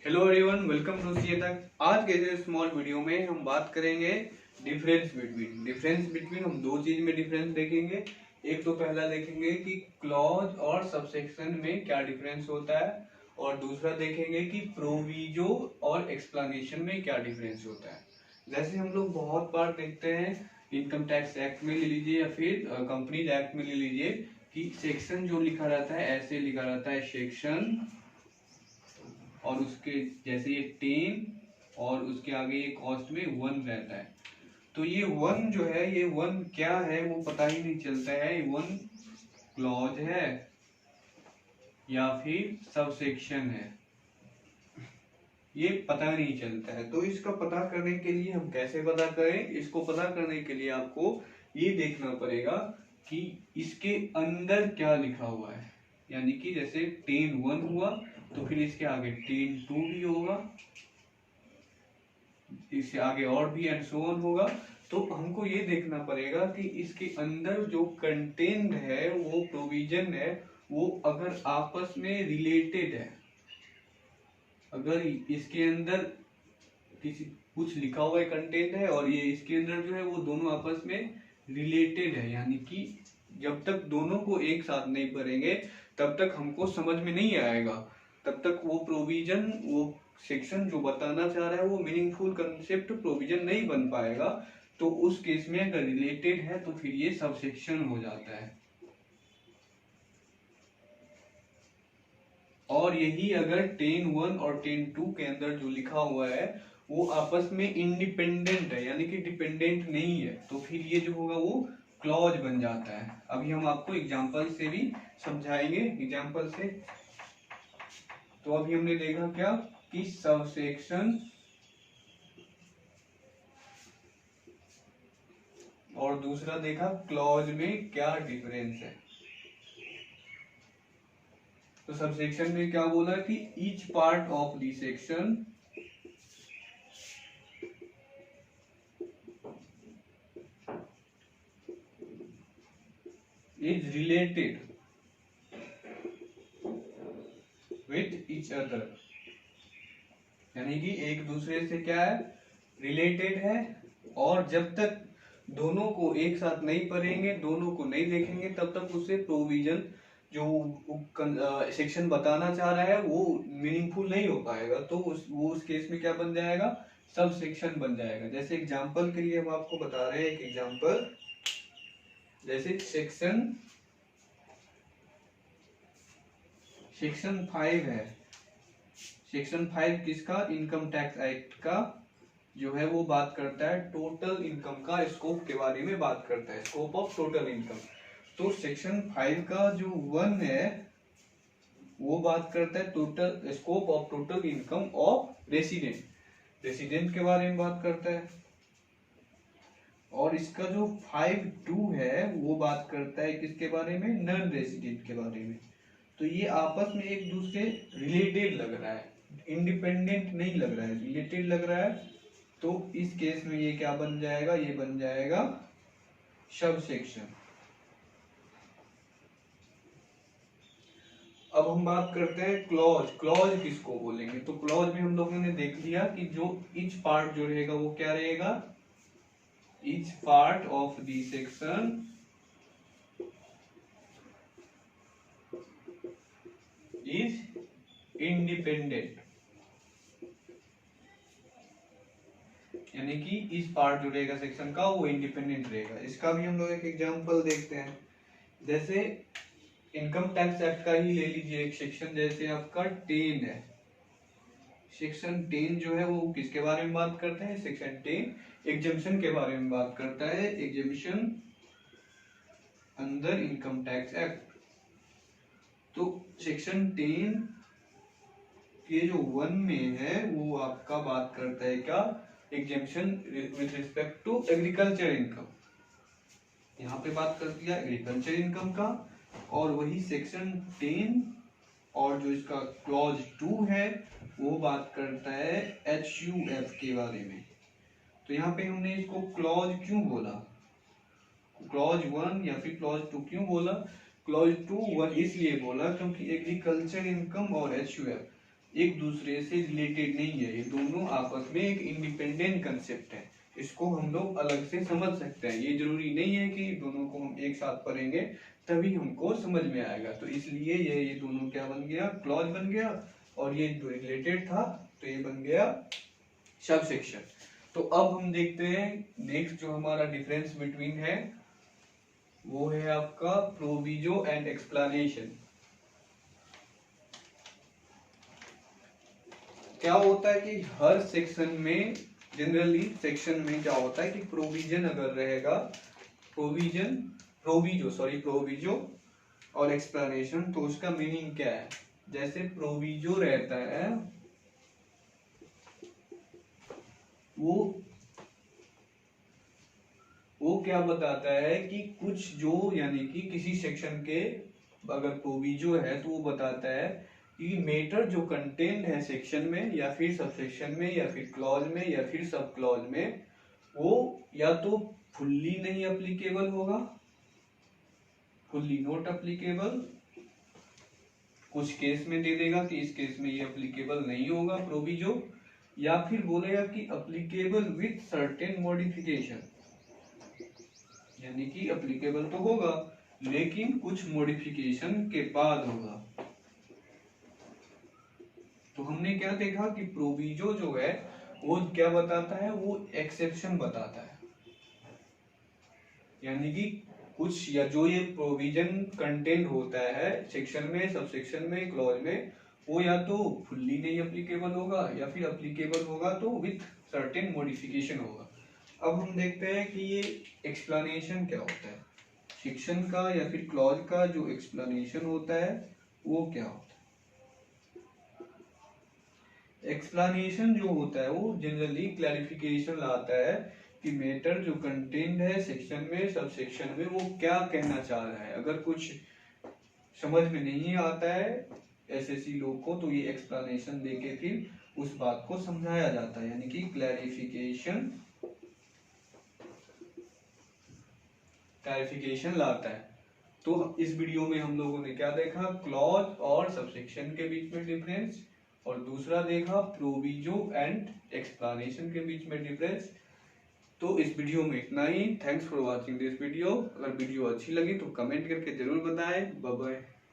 Hello everyone, welcome to सी तक। आज के इस स्मॉल वीडियो में हम बात करेंगे डिफरेंस बिटवीन हम दो चीज में डिफरेंस देखेंगे। एक तो पहला देखेंगे कि क्लॉज और सबसेक्शन में क्या डिफरेंस होता है, और दूसरा देखेंगे कि प्रोविजो और एक्सप्लेनेशन में क्या डिफरेंस होता है। जैसे हम लोग बहुत बार देखते हैं, इनकम टैक्स एक्ट में ले लीजिए या फिर कंपनीज एक्ट में ले लीजिए कि सेक्शन जो लिखा रहता है ऐसे लिखा रहता है सेक्शन, और उसके जैसे ये 10 और उसके आगे ये कॉस्ट में 1 रहता है। तो ये 1 जो है, ये 1 क्या है वो पता ही नहीं चलता है। ये 1 क्लॉज है या फिर सबसेक्शन है, ये पता नहीं चलता है। तो इसका पता करने के लिए हम कैसे पता करें? इसको पता करने के लिए आपको ये देखना पड़ेगा कि इसके अंदर क्या लिखा हुआ है। यानी कि जैसे 10(1) हुआ तो फिर इसके आगे 10(2) भी होगा, इससे आगे और भी एंड सो ऑन होगा। तो हमको ये देखना पड़ेगा कि इसके अंदर जो कंटेंट है, वो प्रोविजन है, वो अगर आपस में रिलेटेड है, अगर इसके अंदर किसी कुछ लिखा हुआ है कंटेंट है और ये इसके अंदर जो है वो दोनों आपस में रिलेटेड है, यानी कि जब तक दोनों को एक साथ नहीं पढ़ेंगे तब तक हमको समझ में नहीं आएगा, तब तक वो प्रोविजन, वो सेक्शन जो बताना चाह रहा है वो मीनिंगफुल कंसेप्ट प्रोविजन नहीं बन पाएगा। तो उस केस में अगर रिलेटेड है तो फिर ये सब सेक्शन हो जाता है। और यही अगर 10(1) और 10(2) के अंदर जो लिखा हुआ है वो आपस में इंडिपेंडेंट है, यानी कि डिपेंडेंट नहीं है, तो फिर ये जो होगा वो क्लॉज बन जाता है। अभी हम आपको एग्जांपल से भी समझाएंगे, एग्जांपल से। तो अभी हमने देखा क्या कि सबसेक्शन और दूसरा देखा क्लॉज में क्या डिफरेंस है। तो सबसेक्शन में क्या बोला कि each part of the section is related with each other, यानी कि एक दूसरे से क्या है, रिलेटेड है। और जब तक दोनों को एक साथ नहीं पढ़ेंगे, दोनों को नहीं देखेंगे, तब तक उसे प्रोविजन जो सेक्शन बताना चाह रहा है वो मीनिंगफुल नहीं हो पाएगा। तो वो उस केस में क्या बन जाएगा, सब सेक्शन बन जाएगा। जैसे एग्जांपल के लिए हम आपको बता रहे हैं एक एग्जांपल, जैसे सेक्शन 5 है। सेक्शन 5 किसका? इनकम टैक्स एक्ट का जो है वो बात करता है टोटल इनकम का स्कोप के बारे में बात करता है, स्कोप ऑफ टोटल इनकम। तो सेक्शन 5 का जो 1 है वो बात करता है total scope of total income of resident के बारे में बात करता है। और इसका जो 5(2) है वो बात करता है किसके बारे में? नॉन रेसिडेंट के बारे में। तो ये आपस में एक दूसरे रिलेटेड लग रहा है, इंडिपेंडेंट नहीं लग रहा है, रिलेटेड लग रहा है। तो इस केस में ये क्या बन जाएगा? ये बन जाएगा सब सेक्शन। अब हम बात करते हैं क्लॉज। क्लॉज किसको बोलेंगे? तो क्लॉज में हम लोगों ने देख लिया कि जो ईच पार्ट जो रहेगा वो क्या रहेगा, each part of the section is independent, यानी कि इस पार्ट जो रहेगा सेक्शन का वो इंडिपेंडेंट रहेगा। इसका भी हम लोग एक एग्जांपल देखते हैं। जैसे इनकम टैक्स एक्ट का ही ले लीजिए एक सेक्शन, जैसे आपका 10 है। सेक्शन 10 जो है वो किसके बारे में बात करता है? सेक्शन 10 एग्जम्पशन के बारे में बात करता है, exemption under income tax act. तो सेक्शन 10 के जो 1 में है वो आपका बात करता है क्या? Exemption with respect to agriculture income. यहाँ पे बात कर दिया एग्रीकल्चर इनकम का। और वही सेक्शन 10 और जो इसका क्लॉज 2 है वो बात करता है HUF के बारे में। तो यहाँ पे हमने इसको क्लॉज क्यों बोला, क्लॉज 1 या फिर क्लॉज 2 क्यों बोला? क्लॉज 2 1 इसलिए बोला क्योंकि एग्रीकल्चर इनकम और HUF एक दूसरे से रिलेटेड नहीं है, ये दोनों आपस में एक इंडिपेंडेंट कंसेप्ट है। इसको हम लोग अलग से समझ सकते हैं, ये जरूरी नहीं है कि दोनों को हम एक साथ पढ़ेंगे तभी हमको समझ में आएगा। तो इसलिए ये दोनों क्या बन गया, क्लॉज बन गया, और ये जो रिलेटेड था तो ये बन गया सबसेक्शन। तो अब हम देखते हैं नेक्स्ट जो हमारा डिफरेंस बिटवीन है वो है आपका प्रोविजो एंड एक्सप्लेनेशन। क्या होता है कि हर सेक्शन में, जनरली सेक्शन में क्या होता है कि प्रोविजन अगर रहेगा, प्रोविजो और एक्सप्लेनेशन, तो उसका मीनिंग क्या है। जैसे प्रोविजो रहता है वो क्या बताता है कि कुछ जो, यानी कि किसी सेक्शन के अगर प्रोविजो है तो वो बताता है कि मैटर जो कंटेंट है सेक्शन में या फिर सबसेक्शन में या फिर क्लॉज में या फिर सब क्लॉज में, वो या तो फुल्ली नहीं एप्लीकेबल होगा, फुल्ली नॉट एप्लीकेबल, कुछ केस में दे देगा कि इस केस में ये एप्लीकेबल नहीं होगा प्रोविजो, या फिर बोलेगा कि एप्लीकेबल विथ सर्टेन मॉडिफिकेशन, यानी कि एप्लीकेबल तो होगा लेकिन कुछ मॉडिफिकेशन के बाद होगा। तो हमने क्या देखा कि प्रोविजो जो है वो क्या बताता है, वो एक्सेप्शन बताता है, यानी कि कुछ, या जो ये प्रोविजन कंटेंट होता है सेक्शन में, सबसेक्शन में, क्लॉज में, वो या तो फुल्ली नहीं एप्लीकेबल होगा या फिर एप्लीकेबल होगा तो विथ सर्टेन मॉडिफिकेशन होगा। अब हम देखते हैं कि ये एक्सप्लेनेशन क्या होता है, सेक्शन का या फिर क्लॉज का जो एक्सप्लेनेशन होता है वो क्या होता है। एक्सप्लेनेशन जो होता है वो जनरली क्लैरिफिकेशन लाता है कि मैटर जो कंटेंट है सेक्शन में, सब सेक्शन में, वो क्या कहना चाह रहा है। अगर कुछ समझ में नहीं आता है एसएससी लोग को तो ये एक्सप्लेनेशन देके फिर उस बात को समझाया जाता है, यानी कि क्लैरिफिकेशन लाता है। तो इस वीडियो में हम लोगों ने क्या देखा, क्लॉज और सबसेक्शन के बीच में डिफरेंस, और दूसरा देखा प्रोविजो एंड एक्सप्लेनेशन के बीच में डिफरेंस। तो इस वीडियो में इतना ही। Thanks for watching this video. अगर वीडियो अच्छी लगी तो कमेंट करके जरूर बताएं। Bye bye.